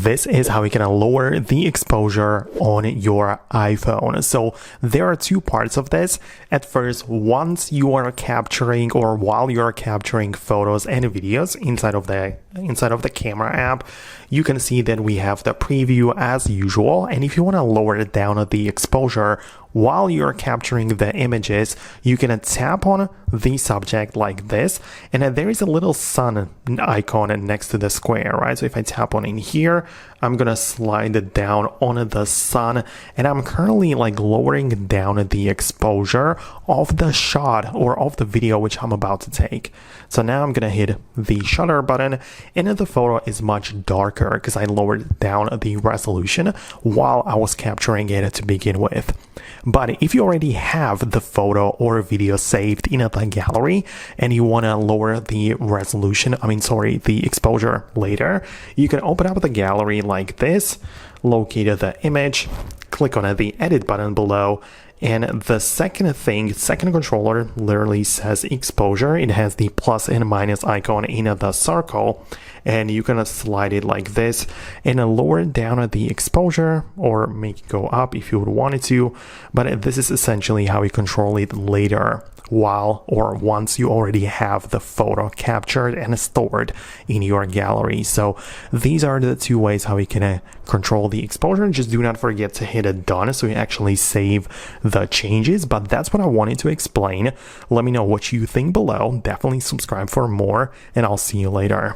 this is how you can lower the exposure on your iPhone. So there are two parts of this. At first, once you are capturing or while you're capturing photos and videos inside of the camera app, you can see that we have the preview as usual. And if you want to lower it down the exposure while you're capturing the images, you can tap on the subject like this, and there is a little sun icon next to the square, right? So if I tap on in here, I'm gonna slide it down on the sun, and I'm currently like lowering down the exposure of the shot or of the video which I'm about to take. So now I'm gonna hit the shutter button, and the photo is much darker because I lowered down the resolution while I was capturing it to begin with. But if you already have the photo or video saved in the gallery and you want to lower the resolution, the exposure later, you can open up the gallery like this, locate the image, click on the edit button below, and the second controller literally says exposure. It has the plus and minus icon in the circle, and you can slide it like this and lower down the exposure or make it go up if you would want it to. But this is essentially how you control it later, once you already have the photo captured and stored in your gallery. So these are the two ways how you can control the exposure. Just do not forget to hit done so you actually save the changes. But that's what I wanted to explain. Let me know what you think below. Definitely subscribe for more, and I'll see you later.